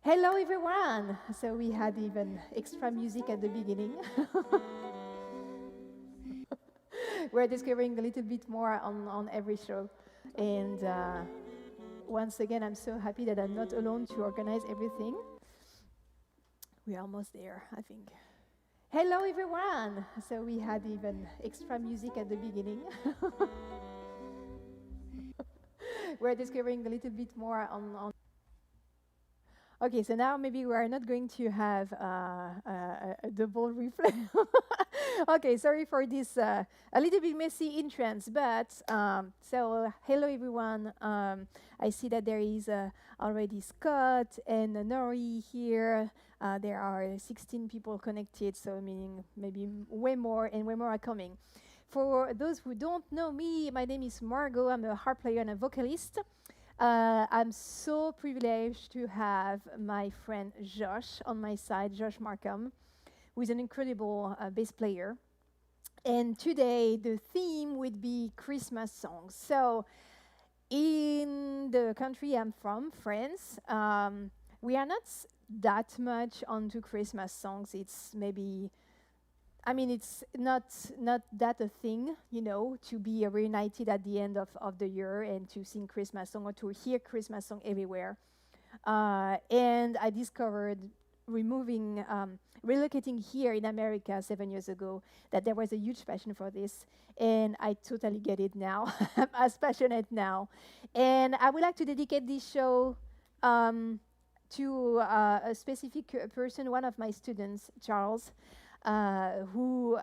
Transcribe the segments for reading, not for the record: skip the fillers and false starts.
Hello, everyone. So we had even extra music at the beginning. We're discovering a little bit more on every show. And once again, I'm so happy that I'm not alone to organize everything. We're almost there, I think. Hello, everyone. So we had even extra music at the beginning. We're discovering a little bit more on. Okay, so now maybe we are not going to have a double replay. Okay, sorry for this a little bit messy entrance, but hello everyone. I see that there is already Scott and Nori here. There are 16 people connected, so meaning maybe way more and way more are coming. For those who don't know me, my name is Margot. I'm a harp player and a vocalist. I'm so privileged to have my friend Josh on my side, Josh Markham, who is an incredible bass player. And today the theme would be Christmas songs. So in the country I'm from, France, we are not that much onto Christmas songs. It's maybe it's not that a thing, to be reunited at the end of the year and to sing Christmas song or to hear Christmas song everywhere. And I discovered relocating here in America 7 years ago that there was a huge passion for this, and I totally get it now. I'm as passionate now. And I would like to dedicate this show to a specific person, one of my students, Charles, who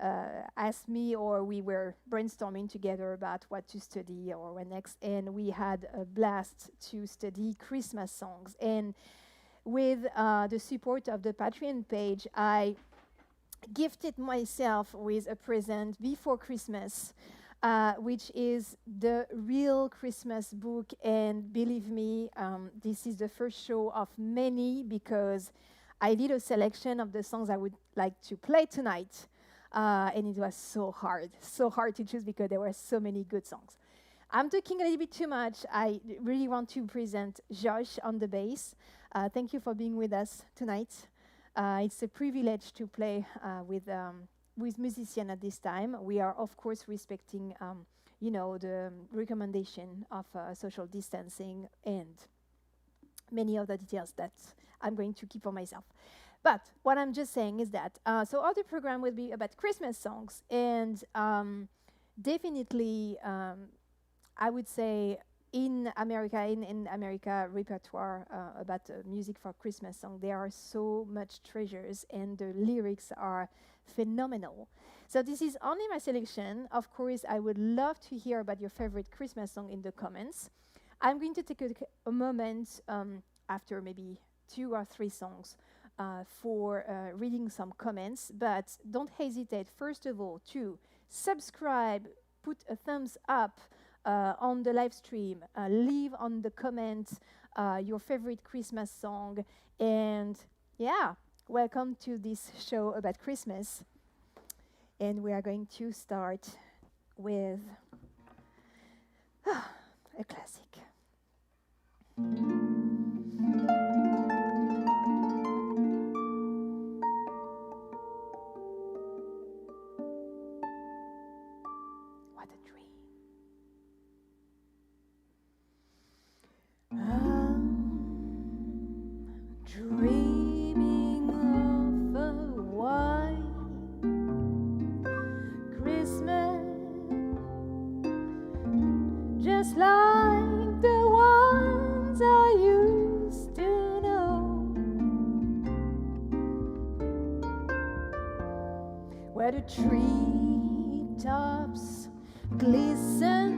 asked me, or we were brainstorming together about what to study or what next, and we had a blast to study Christmas songs. And with the support of the Patreon page, I gifted myself with a present before Christmas, which is the real Christmas book. And believe me, this is the first show of many, because I did a selection of the songs I would like to play tonight, and it was so hard to choose because there were so many good songs. I'm talking a little bit too much. I really want to present Josh on the bass. Thank you for being with us tonight. It's a privilege to play with musicians at this time. We are, of course, respecting, the recommendation of social distancing and many other details that I'm going to keep for myself. But what I'm just saying is that, so all the program will be about Christmas songs, and definitely, I would say in America repertoire about music for Christmas song, there are so much treasures, and the lyrics are phenomenal. So this is only my selection. Of course, I would love to hear about your favorite Christmas song in the comments. I'm going to take a moment after maybe 2 or 3 songs for reading some comments, but don't hesitate, first of all, to subscribe, put a thumbs up on the live stream, leave on the comments your favorite Christmas song, and welcome to this show about Christmas. And we are going to start with a classic. What a dream. I'm dreaming of a white Christmas, just like the ones I used to know, where the treetops glisten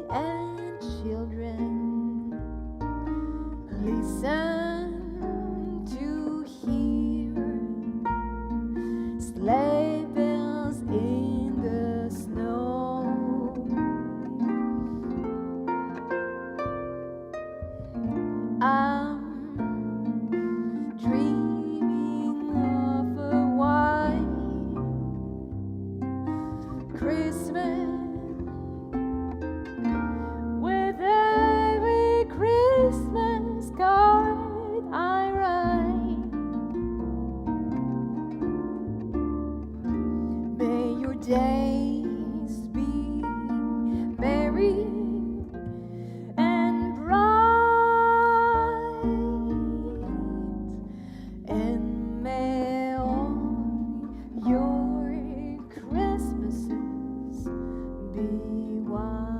and children listen to hear sleigh bells in the snow. I'm dreaming of a white Christmas, days be merry and bright, and may all your Christmases be white.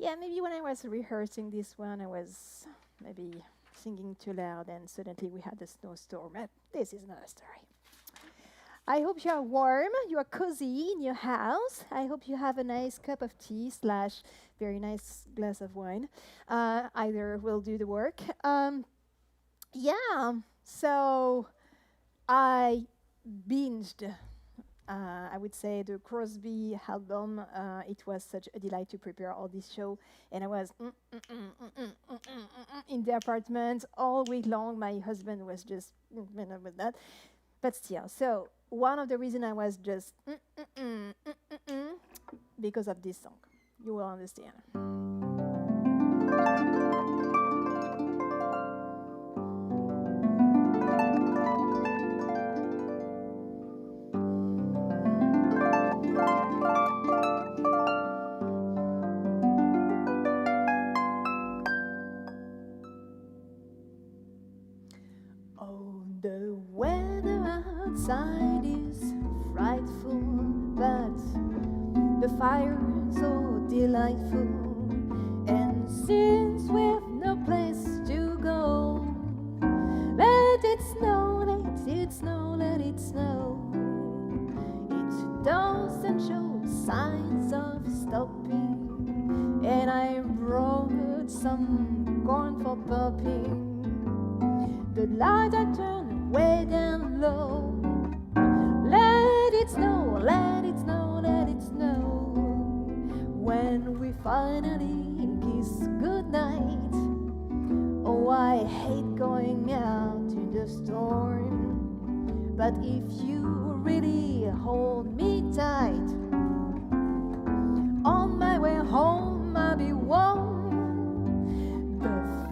Yeah, maybe when I was rehearsing this one, I was maybe singing too loud, and suddenly we had a snowstorm. But this is another story. I hope you are warm, you are cozy in your house. I hope you have a nice cup of tea / very nice glass of wine. Either will do the work. Yeah, so I binged I would say the Crosby album. It was such a delight to prepare all this show, and I was in the apartment all week long. My husband was just with that, but still. So one of the reasons I was just because of this song. You will understand. Oh, the weather outside is frightful, but the fire so delightful. And since we've no place to go, let it snow, let it snow, let it snow. It doesn't show signs of stopping, and I brought some corn for popping. The lights are turned way down low. Let it snow, let it snow, let it snow. When we finally kiss goodnight. Oh, I hate going out in the storm, But if you really hold me tight, on my way home I'll be warm. The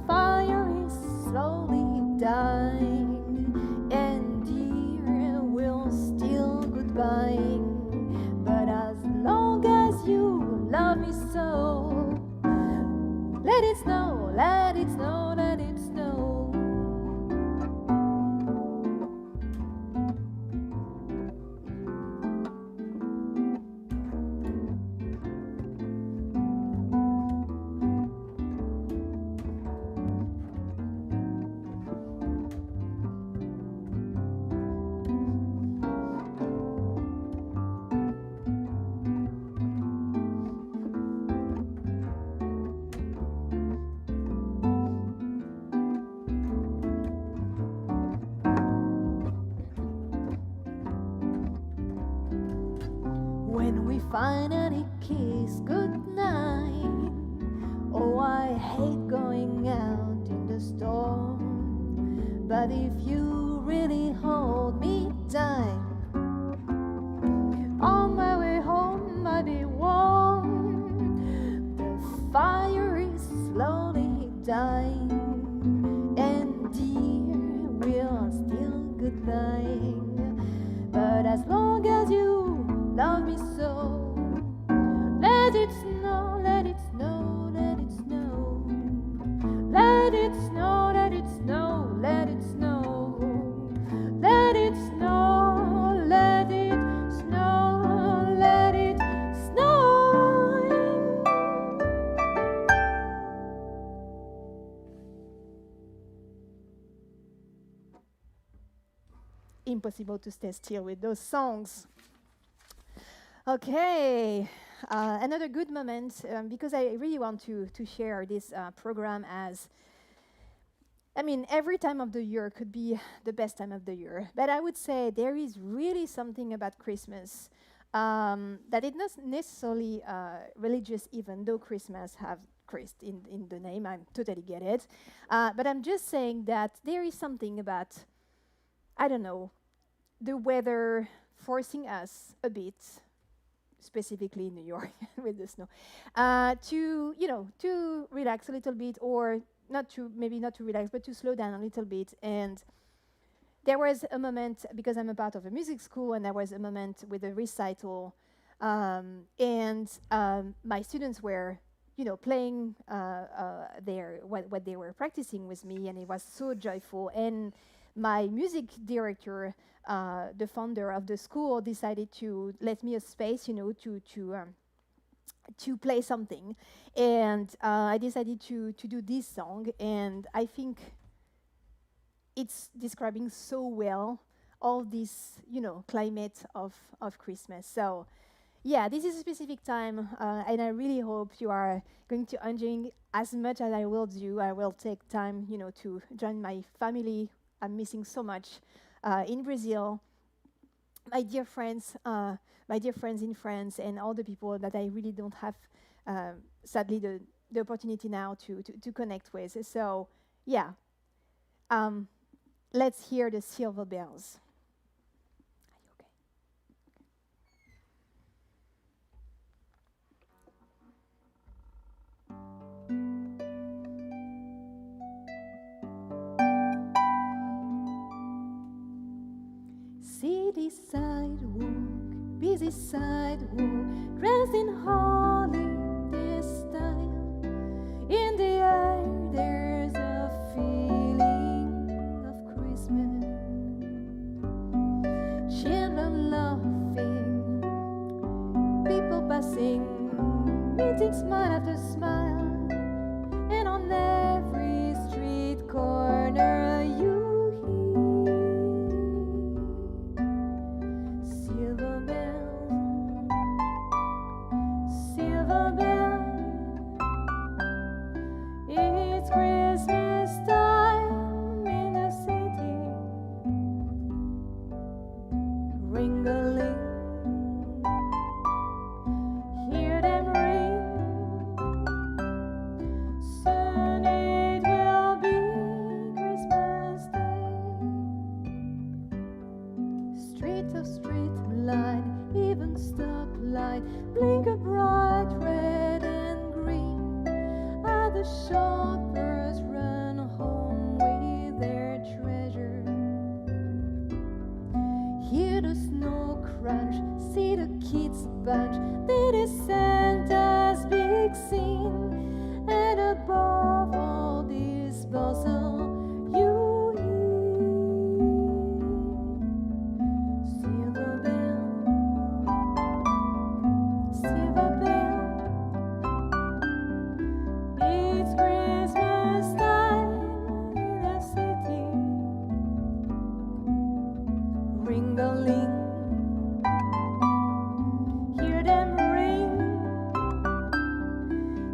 fire is slowly dying, and dear, we'll still goodbye. But as long as you love me so, let it snow, let it snow, let it snow. When we finally kiss goodnight, oh, I hate going out in the storm. But if you really hold me tight, on my way home I'll be warm. The fire is slowly dying, and dear, we're still goodbye. But as long as you love me so, let it snow, let it snow, let it snow. Let it snow, let it snow, let it snow. Let it snow, let it snow, let it snow. Impossible to stay still with those songs. Okay, another good moment, because I really want to share this program as, I mean, every time of the year could be the best time of the year, but I would say there is really something about Christmas that is not necessarily religious, even though Christmas have Christ in the name. I totally get it, but I'm just saying that there is something about, I don't know, the weather forcing us a bit, specifically in New York with the snow, to to relax a little bit, or maybe not to relax, but to slow down a little bit. And there was a moment, because I'm a part of a music school, and there was a moment with a recital, and my students were playing what they were practicing with me, and it was so joyful. And my music director, the founder of the school, decided to let me a space, to play something, and I decided to do this song, and I think it's describing so well all this, climate of Christmas. So, yeah, this is a specific time, and I really hope you are going to enjoy as much as I will do. I will take time, to join my family. I'm missing so much in Brazil. My dear friends in France, and all the people that I really don't have, sadly, the opportunity now to connect with. So, yeah, let's hear the silver bells. Are you okay? City sidewalk, busy sidewalk, dressed in holiday style. In the air there's a feeling of Christmas. Children laughing, people passing, meeting smile after smile, and on every street corner you silver brunch, see the kids bunch, did it Santa's big scene, and above all this bustle, you hear silver bell, silver bell. It's Christmas time in the city, ring-a-ling, hear them ring.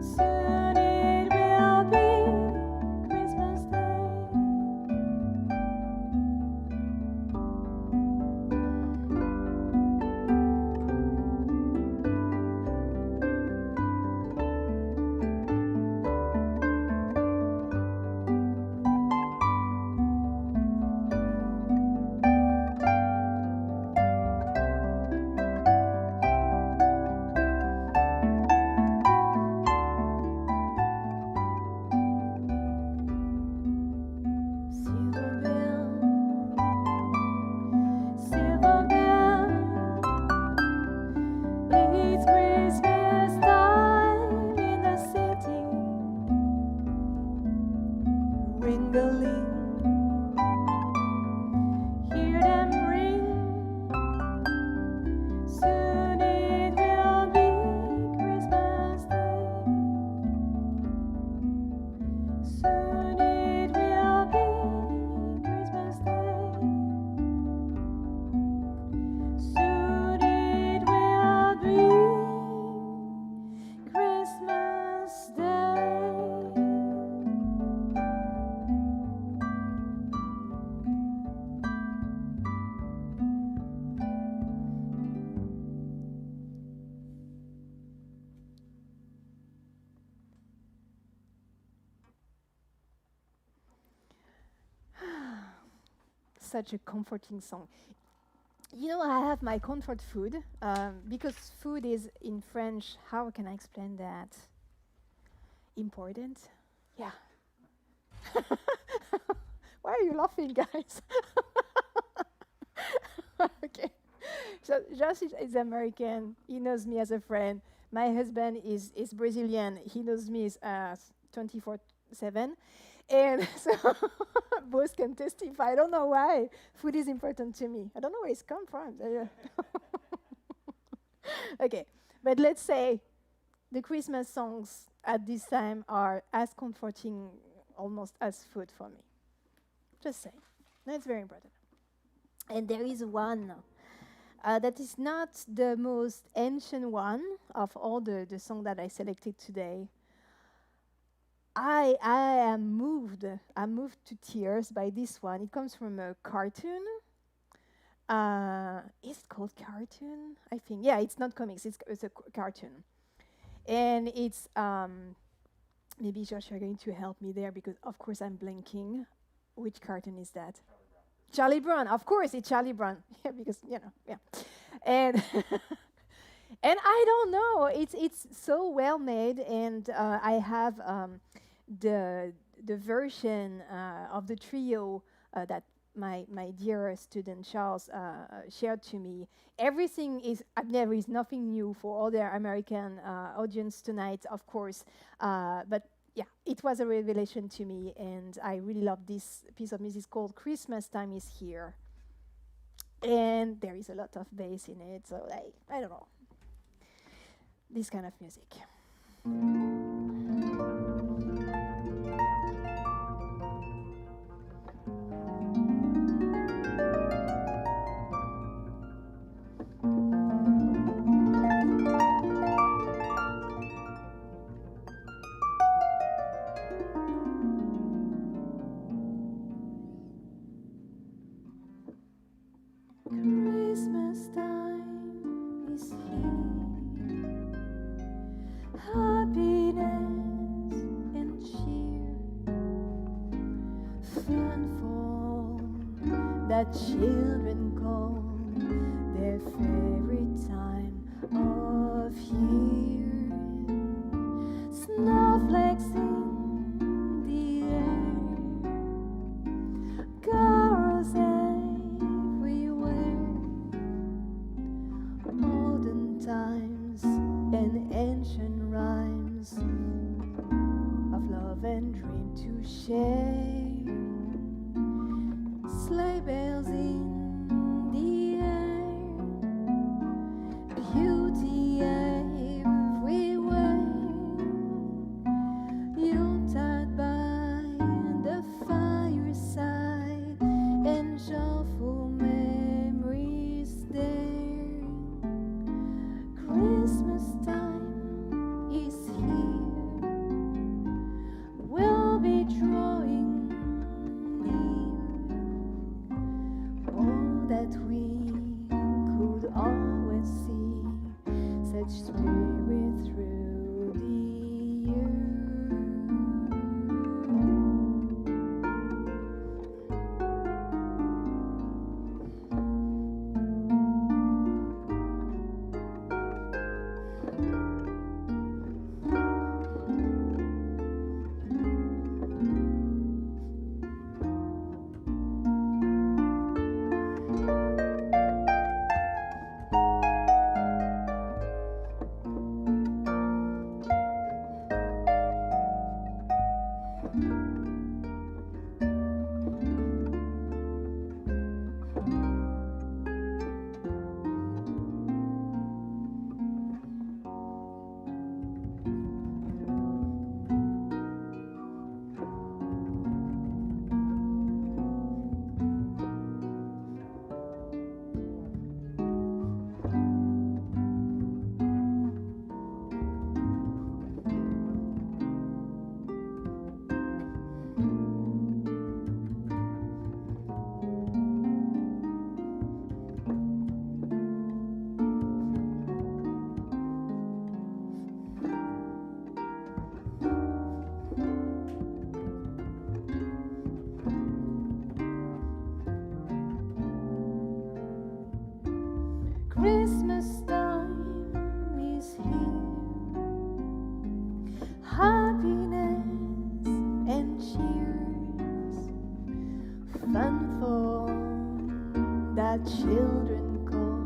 Soon it will be Christmas Day. Silver bell, silver bell, it's Christmas time in the city, ring-a-ling, hear them ring. Soon it will be Christmas Day. Soon it will be Christmas Day. Soon it will be Christmas Day. Such a comforting song. You know, I have my comfort food because food is in French. How can I explain that? Important? Yeah. Why are you laughing, guys? Okay. So Josh is American. He knows me as a friend. My husband is Brazilian. He knows me as 24/7. And so both can testify. I don't know why food is important to me. I don't know where it's come from. Okay, but let's say the Christmas songs at this time are as comforting almost as food for me. Just say. That's very important. And there is one that is not the most ancient one of all the songs that I selected today. I am moved. I'm moved to tears by this one. It comes from a cartoon. Is it called cartoon? I think. Yeah, it's not comics. It's a cartoon, and it's maybe Josh, you're going to help me there because of course I'm blanking. Which cartoon is that? Charlie Brown. Of course, it's Charlie Brown. Yeah, because yeah, and. And I don't know. It's so well made, and I have the version of the trio that my dear student Charles shared to me. Everything is there is nothing new for all the American audience tonight, of course. But yeah, it was a revelation to me, and I really love this piece of music called "Christmas Time Is Here." And there is a lot of bass in it, so I don't know. This kind of music. Christmas time is here. Happiness and cheer, fun for that children call their favorite time of year. Snowflakes in the air, carols everywhere, sleigh bells in the air, beauty everywhere. Yuletide by the fireside, and joyful memories there. Christmas time is here, we'll be drawing near. Oh, that we could always see such spirit through the year. Christmas time is here, happiness and cheers, fun for that children call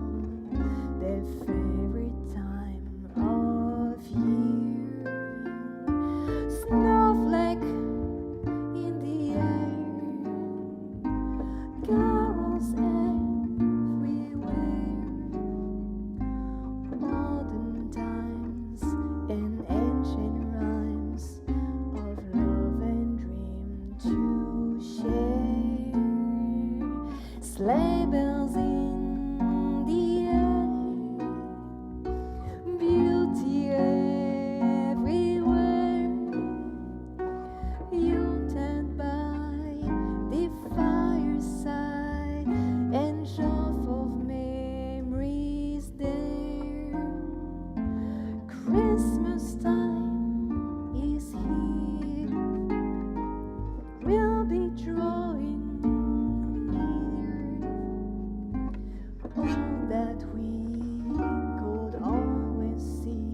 their favorite time of year. Snowflake in the air, carols everywhere. Modern times and ancient rhymes of love and dream to share. Sleigh bells in the air, beauty everywhere. Yuletide by the fireside, and joyful memories there. Christmas time is here, we'll be drawing near. Oh, that we could always see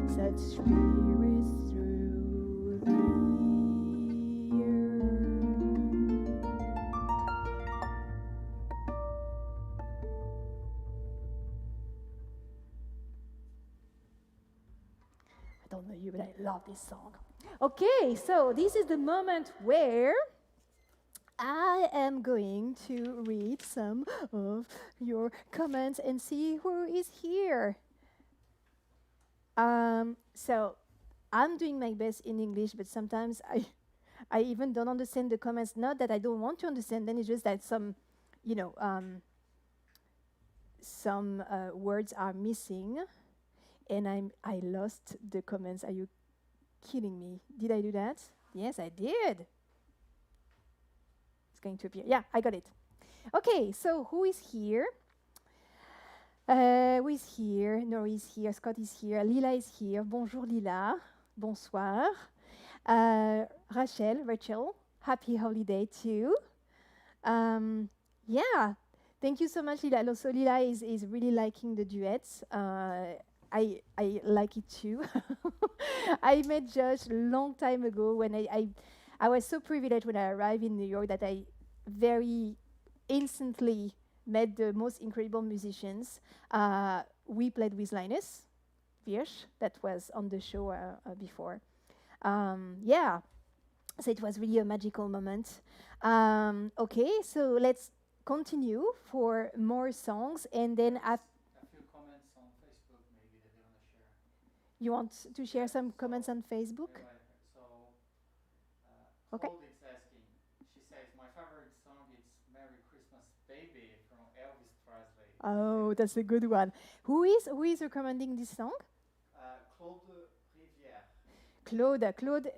such spirits through the year. I don't know you, but I love this song. Okay, so this is the moment where I am going to read some of your comments and see who is here. So I'm doing my best in English, but sometimes I even don't understand the comments. Not that I don't want to understand them, it's just that some words are missing, and I lost the comments. Are you kidding me? Did I do that? Yes, I did. It's going to appear. Yeah, I got it. Okay, so who is here? Who is here? Nori is here. Scott is here. Lila is here. Bonjour Lila. Bonsoir. Rachel. Happy holiday too. Yeah. Thank you so much, Lila. Also, Lila is really liking the duets. I like it too. I met Josh a long time ago when I was so privileged when I arrived in New York that I very instantly met the most incredible musicians. We played with Linus Virsch, that was on the show before. Yeah. So it was really a magical moment. Okay, so let's continue for more songs, and then A few comments on Facebook maybe that they want to share. you want to share some comments on Facebook? Okay. Claude is asking, she says, my favorite song is Merry Christmas Baby from Elvis Presley. Oh, that's a good one. Who is recommending this song? Claude Rivière. Claude,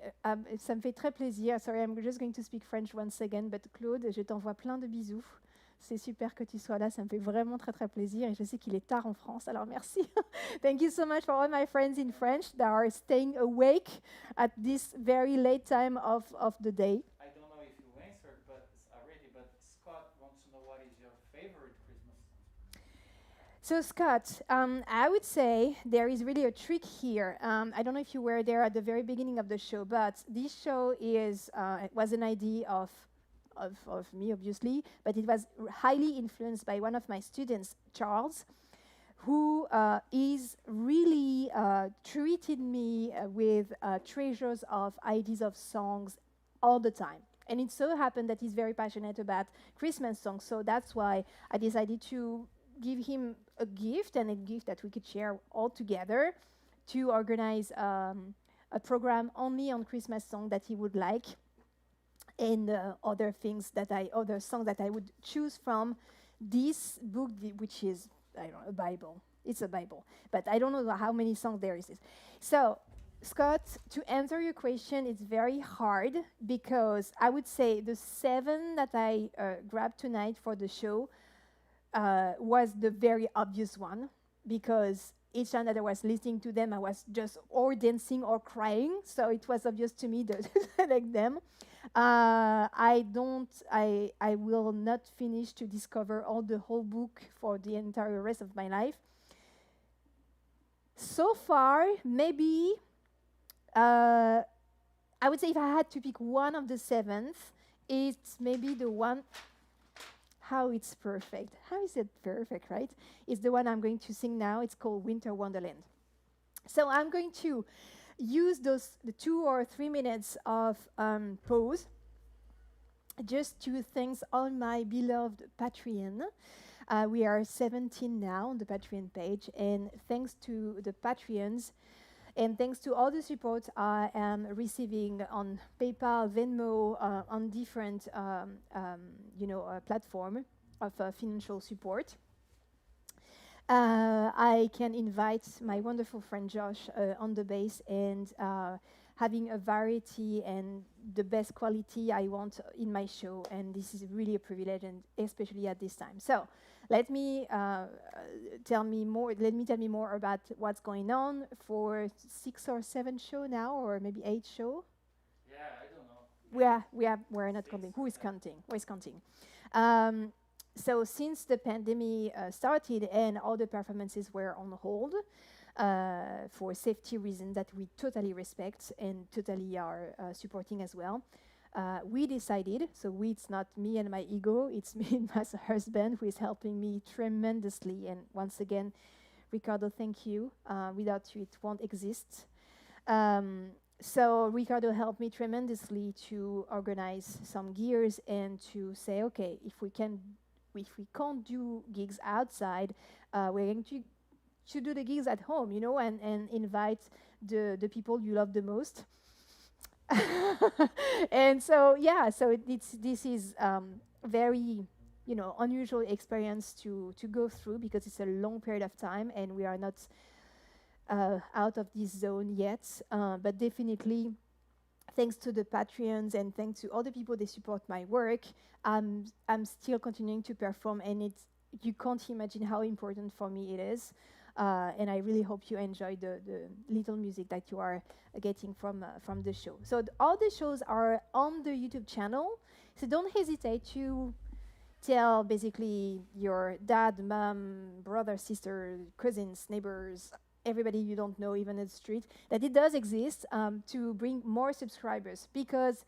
ça me fait très plaisir. Sorry, I'm just going to speak French once again, but Claude, je t'envoie plein de bisous. C'est super que tu sois là, ça me fait vraiment très très plaisir et je sais qu'il est tard en France, alors merci. Thank you so much for all my friends in French that are staying awake at this very late time of the day. I don't know if you answered already, but Scott wants to know what is your favorite Christmas song? So Scott, I would say there is really a trick here. I don't know if you were there at the very beginning of the show, but this show was an idea of me, obviously, but it was highly influenced by one of my students, Charles, who is really treated me with treasures of ideas of songs all the time. And it so happened that he's very passionate about Christmas songs, so that's why I decided to give him a gift, and a gift that we could share all together, to organize a program only on Christmas songs that he would like, and other songs that I would choose from this book, which is, I don't know, a Bible. It's a Bible, but I don't know how many songs there is. So, Scott, to answer your question, it's very hard, because I would say the 7 that I grabbed tonight for the show was the very obvious one, because each time that I was listening to them, I was just or dancing or crying, so it was obvious to me that I like them. I will not finish to discover all the whole book for the entire rest of my life. So far, maybe, I would say if I had to pick one of the 7th, it's maybe the one. How it's perfect. How is it perfect, right? It's the one I'm going to sing now. It's called Winter Wonderland. So I'm going to use the 2 or 3 minutes of pause just to thank all my beloved Patreon. We are 17 now on the Patreon page, and thanks to the Patreons, and thanks to all the support I am receiving on PayPal, Venmo, on different platform of financial support, I can invite my wonderful friend Josh on the bass, and having a variety and the best quality I want in my show, and this is really a privilege, and especially at this time. So let me tell me more about what's going on for 6 or 7 show now, or maybe 8 show. Yeah, I don't know. We're not counting. Who is counting? Who is counting? So since the pandemic started and all the performances were on hold for safety reasons that we totally respect and totally are supporting as well, we decided, it's not me and my ego, it's me and my husband who is helping me tremendously. And once again, Ricardo, thank you. Without you, it won't exist. So Ricardo helped me tremendously to organize some gears and to say, okay, if we can't do gigs outside, we're going to do the gigs at home, and invite the people you love the most. And so this is very unusual experience to go through, because it's a long period of time and we are not out of this zone yet, but definitely thanks to the Patreons and thanks to all the people that support my work, I'm still continuing to perform, and you can't imagine how important for me it is. And I really hope you enjoy the little music that you are getting from the show. So all the shows are on the YouTube channel, so don't hesitate to tell basically your dad, mom, brother, sister, cousins, neighbors, everybody you don't know, even in the street, that it does exist, to bring more subscribers, because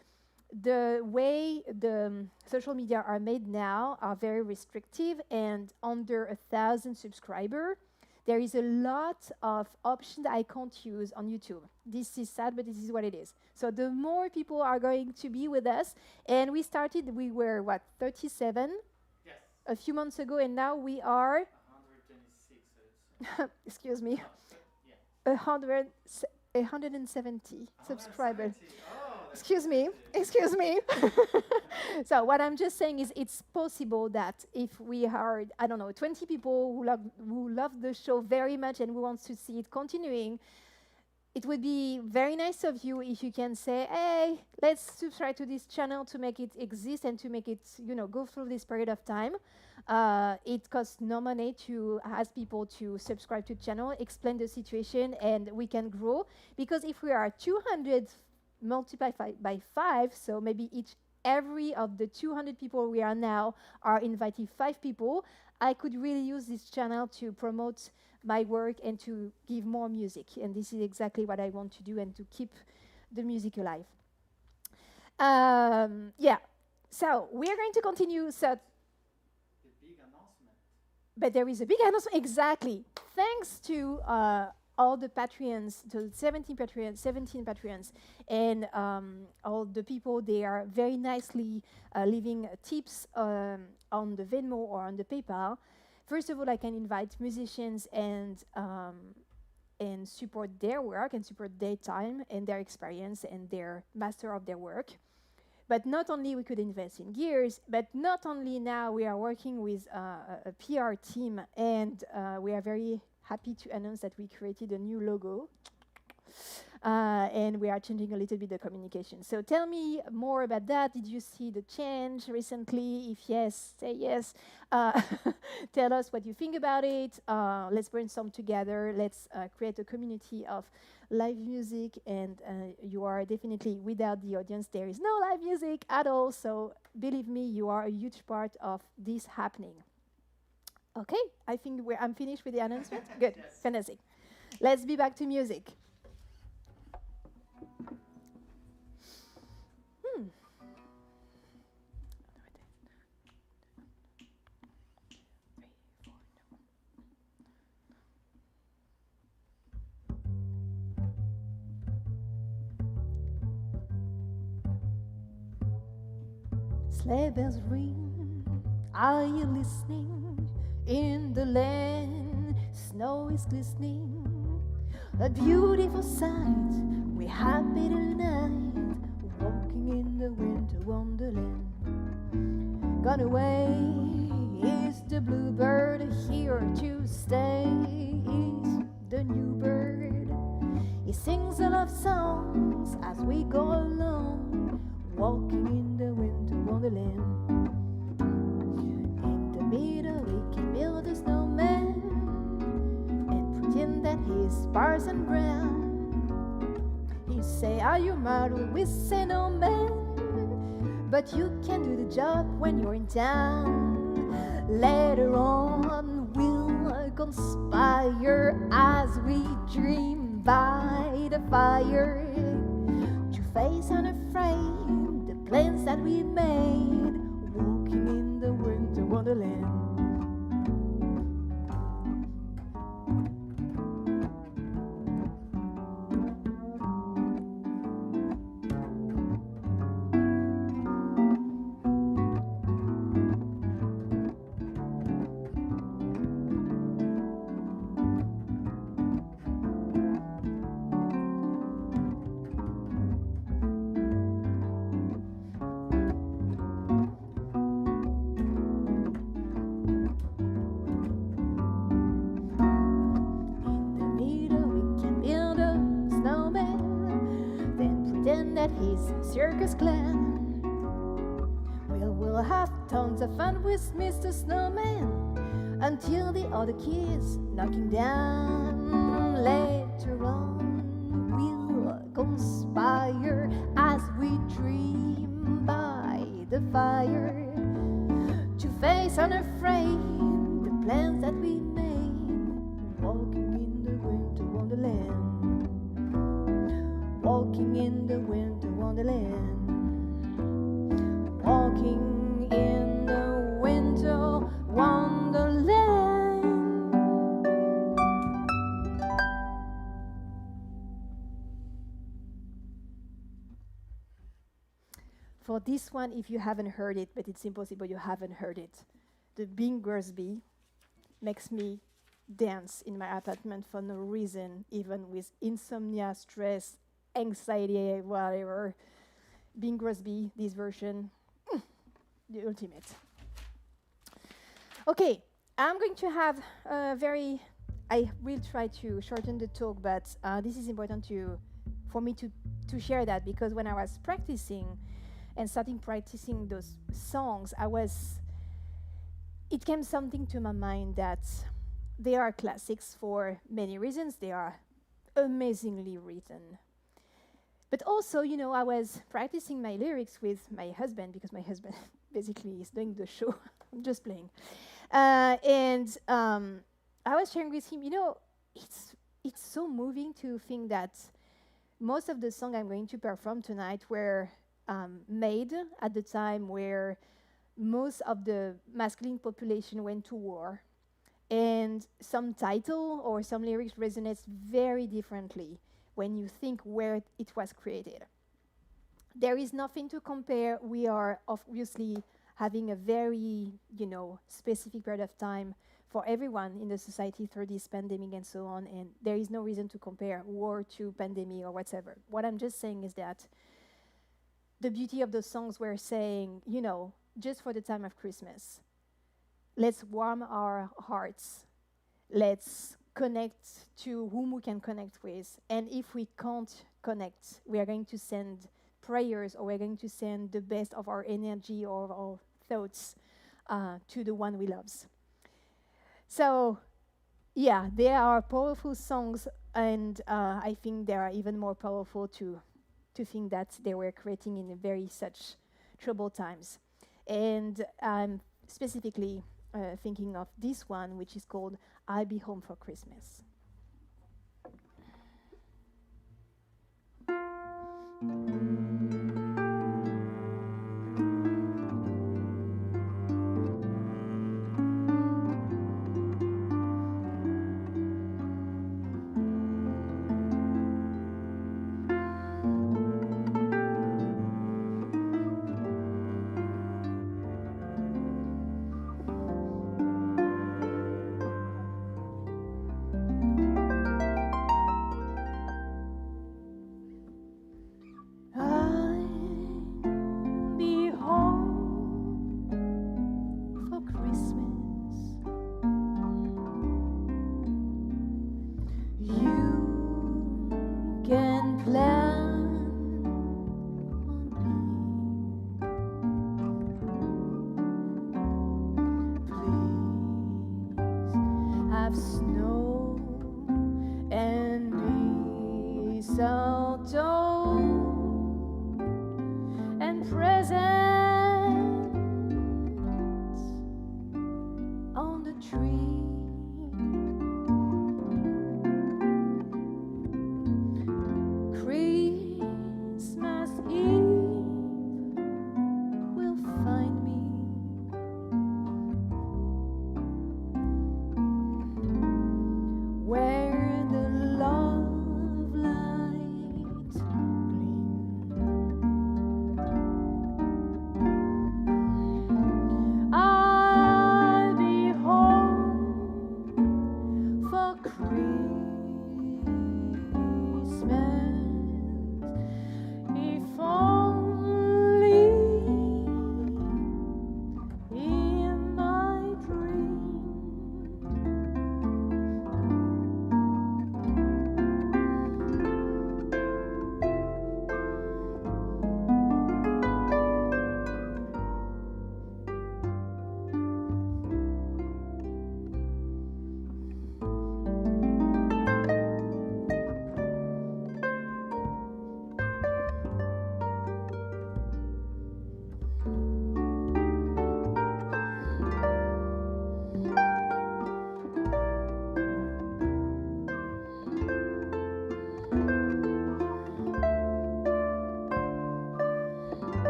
the way the social media are made now are very restrictive, and under 1,000 subscribers, There is a lot of options that I can't use on YouTube. This is sad, but this is what it is. So the more people are going to be with us, and we started, we were, 37 Yes. a few months ago, and now we are, 126. So it's excuse me, yeah. 170 subscribers. 170. Oh, that's Excuse me. So what I'm just saying is it's possible that if we are, I don't know, 20 people who love the show very much and who wants to see it continuing, it would be very nice of you if you can say, hey, let's subscribe to this channel to make it exist and to make it, go through this period of time. It costs no money to ask people to subscribe to the channel, explain the situation, and we can grow. Because if we are 200 multiplied by 5, so maybe every of the 200 people we are now are inviting 5 people, I could really use this channel to promote my work and to give more music. And this is exactly what I want to do and to keep the music alive. Yeah, so we are going to continue. So the big announcement. but there is a big announcement, exactly. Thanks to all the Patreons, the 17 Patreons, and all the people, they are very nicely leaving tips on the Venmo or on the PayPal. First of all, I can invite musicians and support their work and support their time and their experience and their master of their work. But not only we could invest in gears, but not only now we are working with a PR team, and we are very happy to announce that we created a new logo. And we are changing a little bit the communication. So tell me more about that. Did you see the change recently? If yes, say yes. Tell us what you think about it. Let's brainstorm together. Let's create a community of live music. And you are definitely, without the audience, there is no live music at all. So believe me, you are a huge part of this happening. Okay, I think I'm finished with the announcement. Good, Yes. fantastic. Let's be back to music. Sleigh bells ring, are you listening? In the land, snow is glistening. A beautiful sight, we're happy tonight, walking in the winter wonderland. Gone away is the bluebird, here to stay is the new bird. He sings a love songs as we go along, walking in the winter wonderland. In the middle we can build a snowman and pretend that he's sparse and brown. You say, are you mad? We say no man, but you can do the job when you're in town. Later on we'll conspire as we dream by the fire, to face unafraid the plans that we made, walking in the winter wonderland. Circus clown. We'll have tons of fun with Mr. Snowman until the other kids knock him down. Later on we'll conspire as we dream by the fire, to face unafraid the plans that we made, walking in the winter wonderland. Walking in the winter wonderland. Walking in the winter wonderland. for this one, if you haven't heard it, but it's impossible you haven't heard it. The Bing Crosby makes me dance in my apartment for no reason, even with insomnia, stress, anxiety, whatever. Bing Crosby, this version, the ultimate. Okay, I'm going to have a very, I will try to shorten the talk, but this is important for me to share that, because when I was practicing and starting practicing those songs, it came something to my mind that they are classics for many reasons. They are amazingly written. But also, I was practicing my lyrics with my husband, because my husband basically is doing the show. I'm just playing. And I was sharing with him, it's so moving to think that most of the songs I'm going to perform tonight were made at the time where most of the masculine population went to war. And some title or some lyrics resonates very differently when you think where it was created. There is nothing to compare. We are obviously having a very, specific period of time for everyone in the society through this pandemic and so on, and there is no reason to compare war to pandemic or whatever. What I'm just saying is that the beauty of those songs were saying, just for the time of Christmas, let's warm our hearts. Let's connect to whom we can connect with. And if we can't connect, we are going to send prayers, or we're going to send the best of our energy or our thoughts to the one we love. So, yeah, they are powerful songs, and I think they are even more powerful to think that they were creating in a very such troubled times. And I'm specifically thinking of this one, which is called I'll Be Home for Christmas.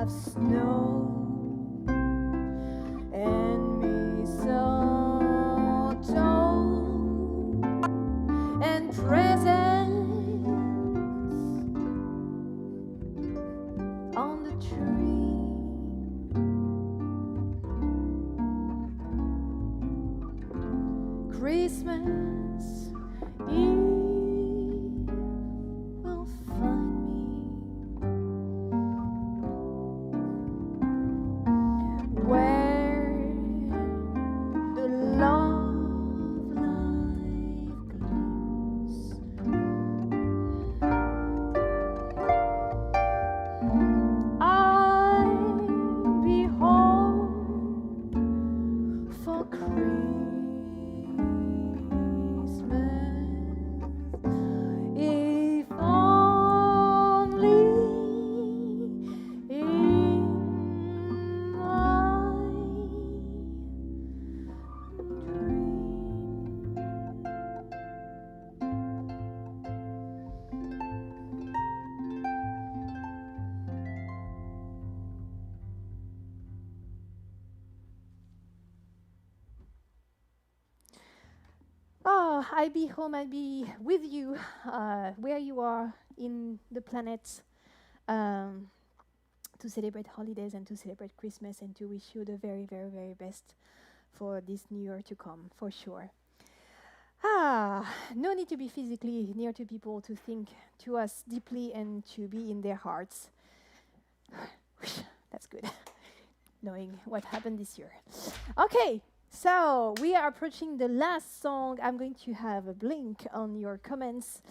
have snow and mistletoe and presents on the tree. Christmas Eve will find me where the love light gleams. I'll be home for Christmas, if only in my Oh, I'll be home, I'll be with you where you are in the planet um, to celebrate holidays and to celebrate Christmas and to wish you the very, very, very best for this new year to come, for sure. No need to be physically near to people to think to us deeply and to be in their hearts. That's good, knowing what happened this year. Okay. So we are approaching the last song. I'm going to have a blink on your comments.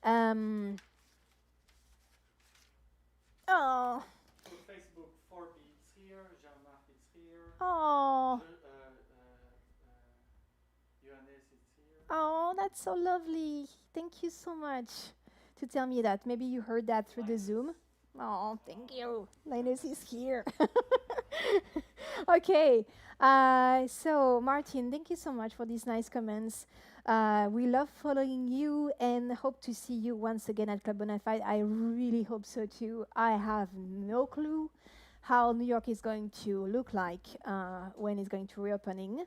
Oh, To Facebook, 4 beats here, Jean-Marc is here, oh, Johannes is here. oh, that's so lovely. Thank you so much to tell me that. Maybe you heard that through the Zoom. Oh, thank you. Linus is here. Okay. So, Martin, thank you so much for these nice comments. We love following you and hope to see you once again at Club Bonafide. I really hope so too. I have no clue how New York is going to look like when it's going to reopening.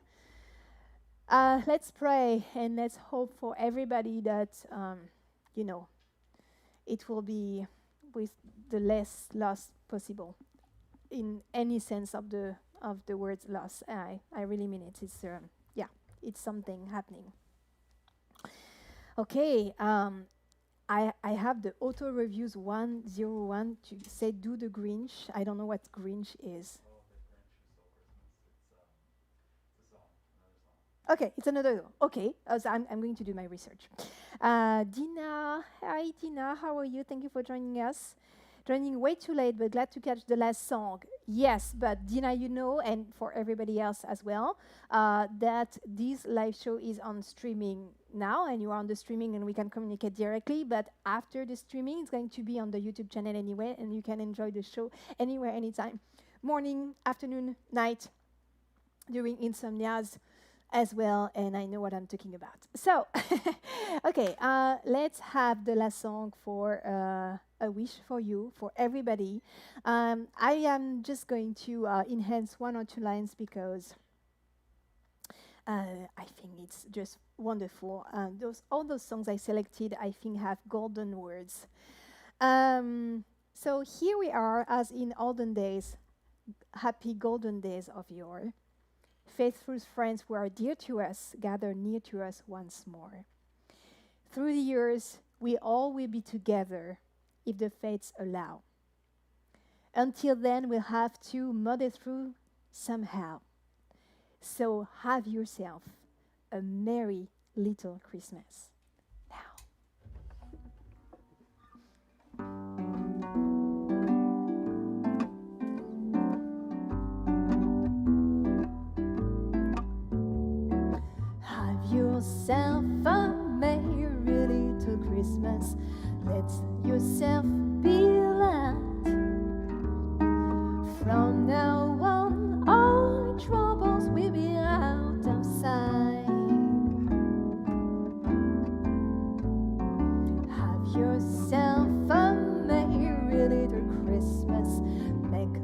Let's pray and let's hope for everybody that, it will be with the less loss possible in any sense of the word loss. I really mean it. It's it's something happening. Okay, I have the auto reviews 101 to say do the Grinch. I don't know what Grinch is. Oh, the French Christmas. It's a song, another song. Okay, it's another. Okay, so I'm going to do my research. Dina, hi Dina, how are you? Thank you for joining us. Joining way too late, but glad to catch the last song. Yes, but Dina, you know, and for everybody else as well, that this live show is on streaming now, and you are on the streaming, and we can communicate directly. But after the streaming, it's going to be on the YouTube channel anyway, and you can enjoy the show anywhere, anytime, morning, afternoon, night, during insomnias as well, and I know what I'm talking about. So, okay, let's have the last song for a wish for you, for everybody. I am just going to enhance one or two lines because I think it's just wonderful. All those songs I selected, I think, have golden words. So here we are, as in olden days, happy golden days of yore. Faithful friends who are dear to us gather near to us once more. Through the years, we all will be together if the fates allow. Until then, we'll have to muddle through somehow. So have yourself a merry little Christmas now. Yourself a merry little Christmas. Let yourself be loud. From now on, all troubles will be out of sight. Have yourself a merry little Christmas. Make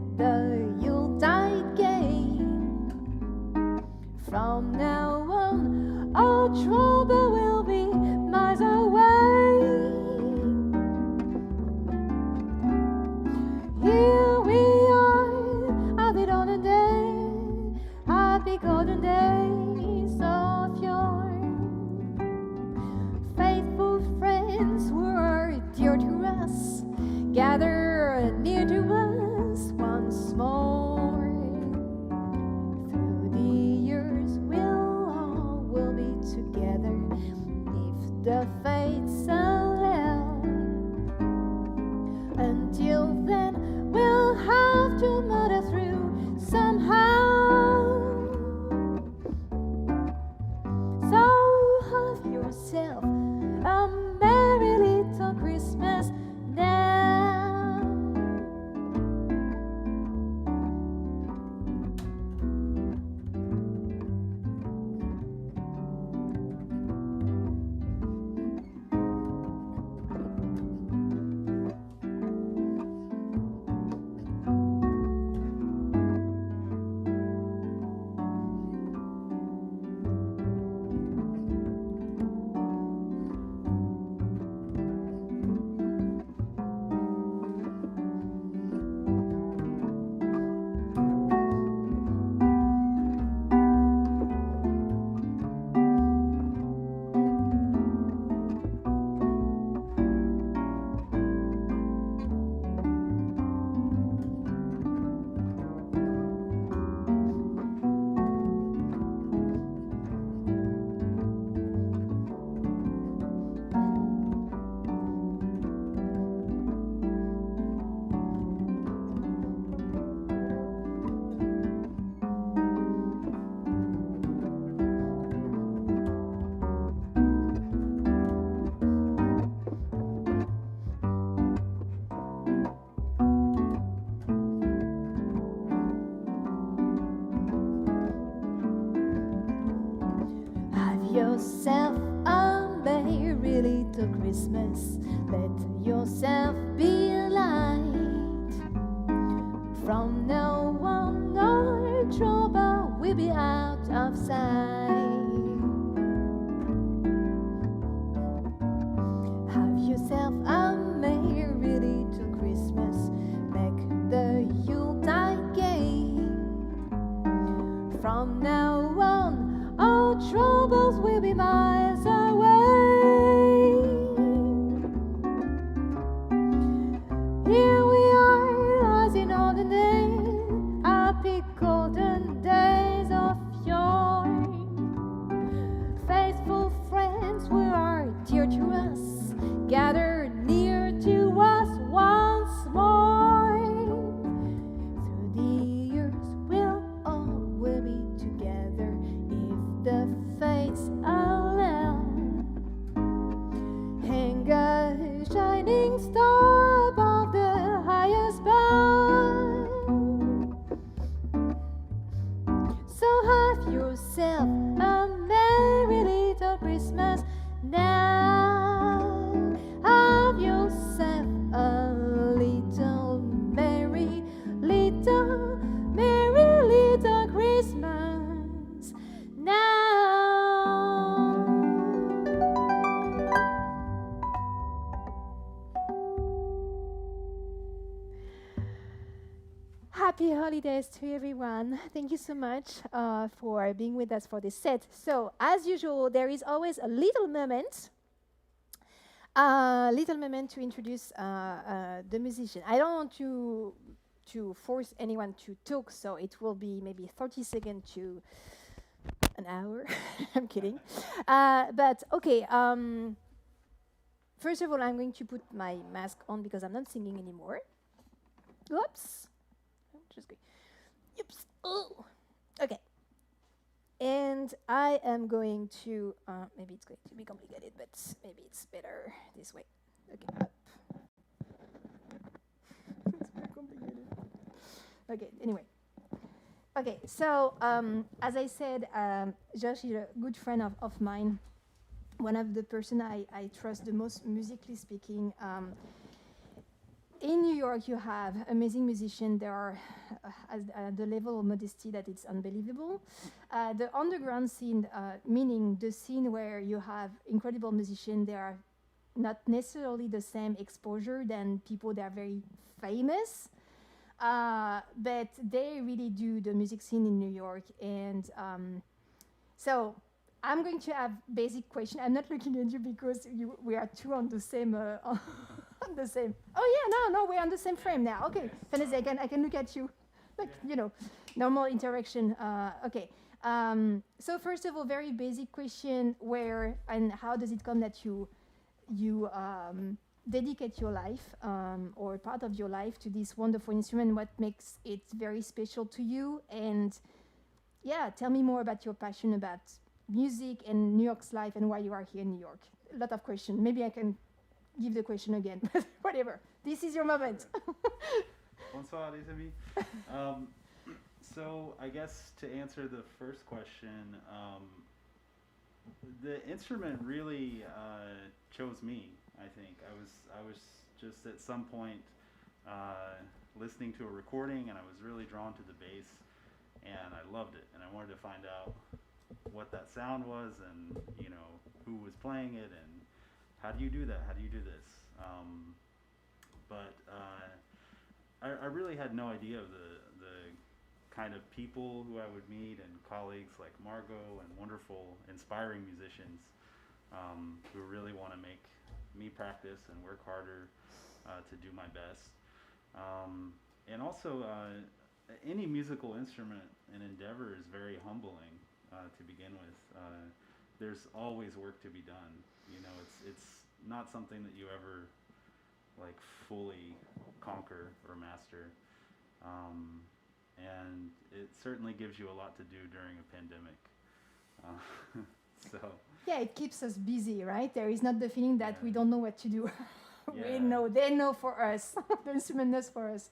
us, gather near to us once more. Through the years we'll be together if the fates allow. Until then, we'll have to muddle through somehow. So have yourself a merry little Christmas now. Yourself a merry little Christmas. Let yourself be a light. From now on, our trouble will be out of sight. Have yourself a merry little Christmas. Make the Yuletide gay. From now on, our troubles will be miles away. Here we are, as in olden days, happy golden days of yore. Faithful friends who are dear to us, gather near to us once more. Through the years, we'll be together if the fates allow. Hang a shining star above the highest bough. So have yourself a merry little Christmas now. Have yourself a little merry little Christmas now. Happy holidays to everyone. Thank you so much for being with us for this set. So, as usual, there is always a little moment to introduce the musician. I don't want to force anyone to talk, so it will be maybe 30 seconds to an hour. I'm kidding. But okay, first of all, I'm going to put my mask on because I'm not singing anymore. Oops. I'm just going. Oops. Oh. Okay. And I am going to, maybe it's going to be complicated, but maybe it's better this way. Okay, up. It's very complicated. Okay, anyway. Okay, so as I said, Josh is a good friend of mine. One of the person I trust the most, musically speaking. In New York, you have amazing musicians. There are at the level of modesty that it's unbelievable. The underground scene, meaning the scene where you have incredible musicians, they are not necessarily the same exposure than people that are very famous. But they really do the music scene in New York. And so I'm going to have basic question. I'm not looking at you because we are two on the same The same. Oh yeah, no, we're on the same frame now. Okay, Vanessa, I can look at you, like normal interaction. Okay. So first of all, very basic question: where and how does it come that you dedicate your life or part of your life to this wonderful instrument? What makes it very special to you? And yeah, tell me more about your passion about music and New York's life and why you are here in New York. A lot of questions. Maybe I can give the question again, but whatever. This is your moment. Bonsoir, les amis. So I guess to answer the first question, the instrument really chose me. I think I was just at some point listening to a recording, and I was really drawn to the bass, and I loved it, and I wanted to find out what that sound was, and who was playing it, and how do you do that? How do you do this? But I really had no idea of the kind of people who I would meet, and colleagues like Margot, and wonderful, inspiring musicians who really want to make me practice and work harder to do my best. And also, any musical instrument and endeavor is very humbling to begin with. There's always work to be done. It's not something that you ever like fully conquer or master. And it certainly gives you a lot to do during a pandemic. So Yeah, it keeps us busy, right? There is not the feeling that we don't know what to do. Yeah. We know, they know for us. The instrument knows for us.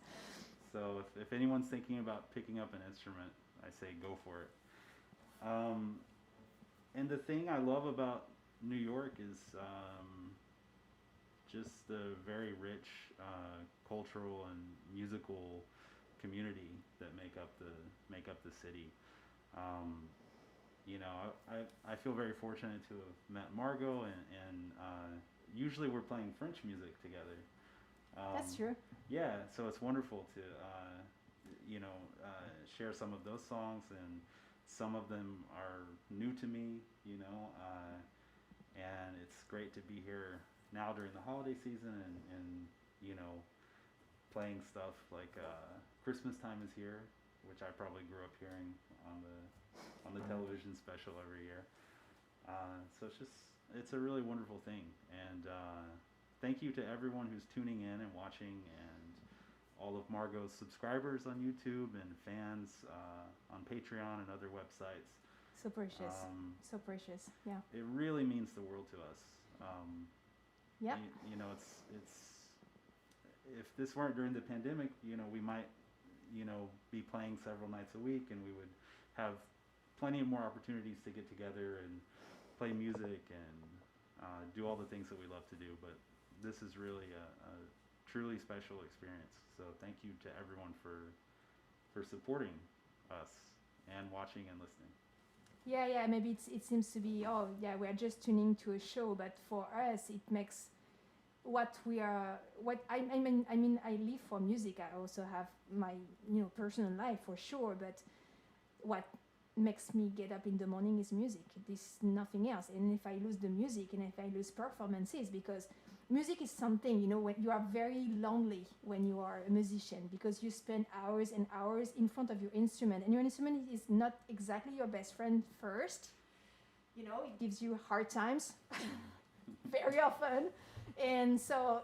So if anyone's thinking about picking up an instrument, I say go for it. And the thing I love about New York is just the very rich cultural and musical community that make up the city. I feel very fortunate to have met Margot, and usually we're playing French music together. That's true. Yeah, so it's wonderful to share some of those songs, and some of them are new to me, and it's great to be here now during the holiday season, and playing stuff like Christmas Time is Here, which I probably grew up hearing on the television special every year. So it's a really wonderful thing, and thank you to everyone who's tuning in and watching, and all of Margot's subscribers on YouTube and fans on Patreon and other websites. So precious. So precious. Yeah. It really means the world to us. Yeah. It's if this weren't during the pandemic, we might, be playing several nights a week, and we would have plenty of more opportunities to get together and play music and do all the things that we love to do. But this is really a truly special experience. So thank you to everyone for supporting us and watching and listening. Yeah. Maybe it seems to be, we are just tuning to a show, but for us, it makes what we are. I mean, I live for music. I also have my personal life for sure, but what makes me get up in the morning is music. This nothing else. And if I lose the music, and if I lose performances, because music is something, when you are very lonely when you are a musician, because you spend hours and hours in front of your instrument, and your instrument is not exactly your best friend first. It gives you hard times very often. And so,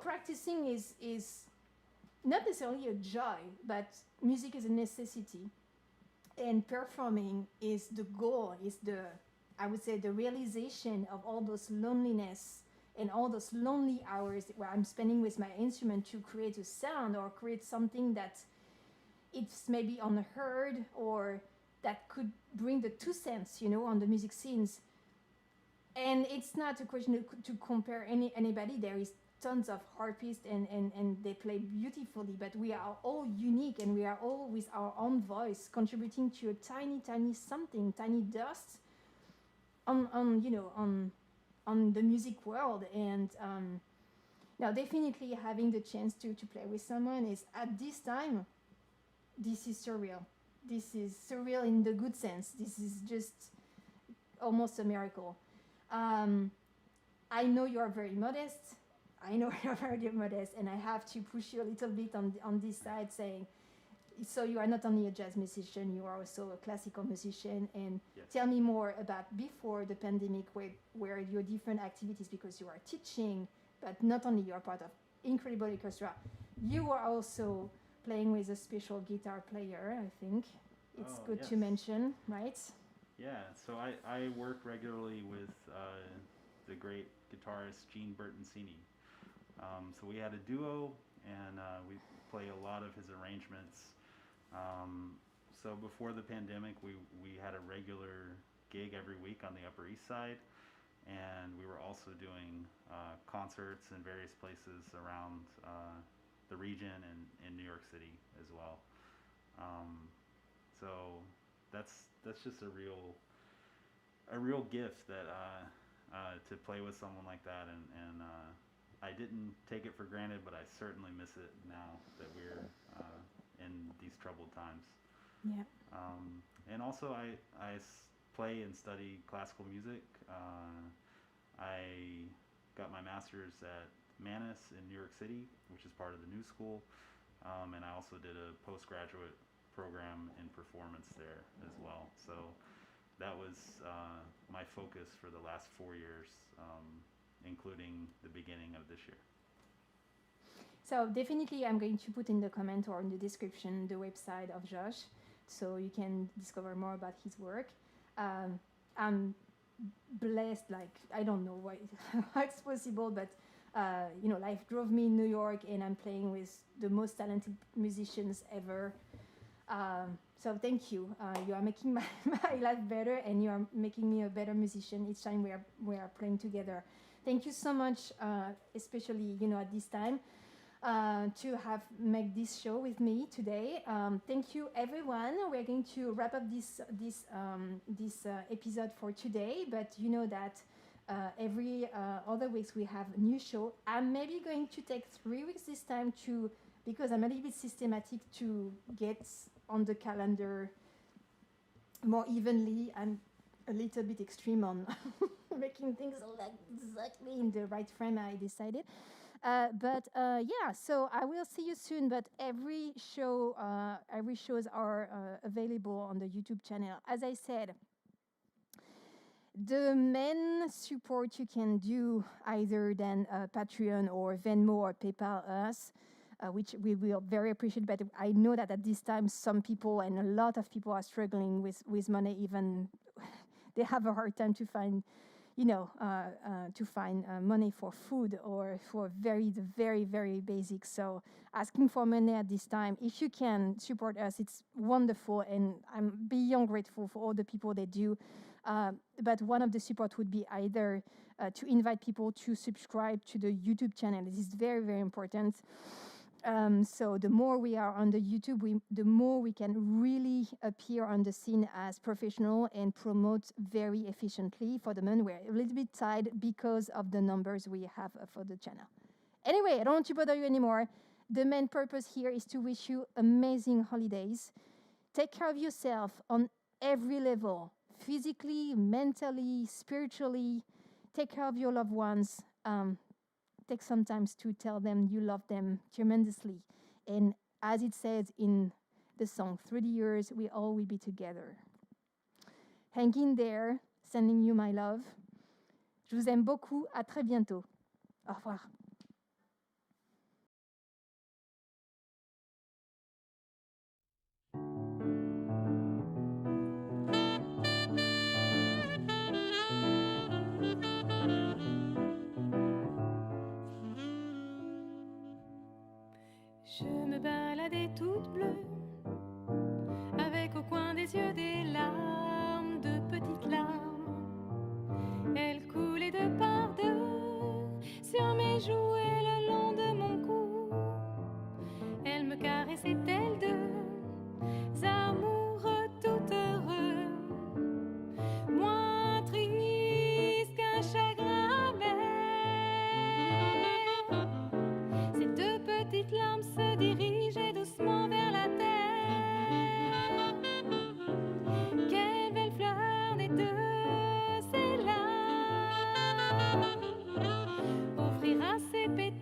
practicing is not necessarily a joy, but music is a necessity. And performing is the goal, I would say, the realization of all those loneliness and all those lonely hours where I'm spending with my instrument to create a sound or create something that it's maybe unheard, or that could bring the 2 cents, on the music scenes. And it's not a question to compare anybody. There is tons of harpists and they play beautifully, but we are all unique, and we are all with our own voice contributing to a tiny something, tiny dust on the music world. And now definitely having the chance to play with someone is, at this time, this is surreal. This is surreal in the good sense. This is just almost a miracle. I know you are very modest. I know you're very modest, and I have to push you a little bit on this side, saying, so you are not only a jazz musician, you are also a classical musician. And Yes. tell me more about before the pandemic, where your different activities, because you are teaching, but not only you are part of incredible orchestra, you are also playing with a special guitar player, I think. It's good to yes. mention, right? Yeah, so I work regularly with the great guitarist Gene Bertoncini. So we had a duo, and we play a lot of his arrangements. So before the pandemic, we had a regular gig every week on the Upper East Side, and we were also doing concerts in various places around the region and in New York City as well. So that's just a real gift that to play with someone like that, and I didn't take it for granted, but I certainly miss it now that we're in these troubled times. Yeah. And also, I play and study classical music. I got my master's at Mannes in New York City, which is part of the New School, and I also did a postgraduate program in performance there as well. So that was my focus for the last 4 years, including the beginning of this year. So definitely I'm going to put in the comment or in the description the website of Josh, so you can discover more about his work. I'm blessed, like, I don't know why how it's possible, but life drove me in New York, and I'm playing with the most talented musicians ever. So thank you. You are making my life better, and you are making me a better musician each time we are playing together. Thank you so much, especially at this time, to have made this show with me today. Thank you, everyone. We're going to wrap up this episode for today, but you know that every other weeks we have a new show. I'm maybe going to take 3 weeks this time because I'm a little bit systematic to get on the calendar more evenly. I'm a little bit extreme on making things like exactly in the right frame, I decided. So I will see you soon. But every shows are available on the YouTube channel. As I said, the main support you can do either than Patreon or Venmo or PayPal us, which we will very appreciate. But I know that at this time, some people and a lot of people are struggling with money. Even they have a hard time to find, money for food or for the very, very basic. So asking for money at this time, if you can support us, it's wonderful, and I'm beyond grateful for all the people that do. But one of the support would be either to invite people to subscribe to the YouTube channel. This is very, very important. So the more we are on the YouTube, the more we can really appear on the scene as professional and promote very efficiently. For the moment, we're a little bit tight because of the numbers we have for the channel. Anyway, I don't want to bother you anymore. The main purpose here is to wish you amazing holidays. Take care of yourself on every level, physically, mentally, spiritually. Take care of your loved ones. Take some time to tell them you love them tremendously. And as it says in the song, through the years, we all will be together. Hang in there, sending you my love. Je vous aime beaucoup. À très bientôt. Au revoir. Je me baladais toute bleue, avec au coin des yeux des larmes, de petites larmes. Elles coulaient de par deux sur mes joues et le long de mon cou. Elles me caressaient tels deux amoureux tout heureux, moins tristes qu'un chagrin amer. Ces deux petites larmes se dirigeaient doucement vers la terre. Quelle belle fleur des deux, c'est là. Offrir à ces pétales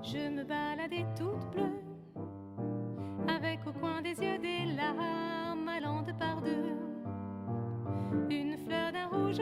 Je me baladais toute bleue, avec au coin des yeux des larmes allant de par deux. Une fleur d'un rouge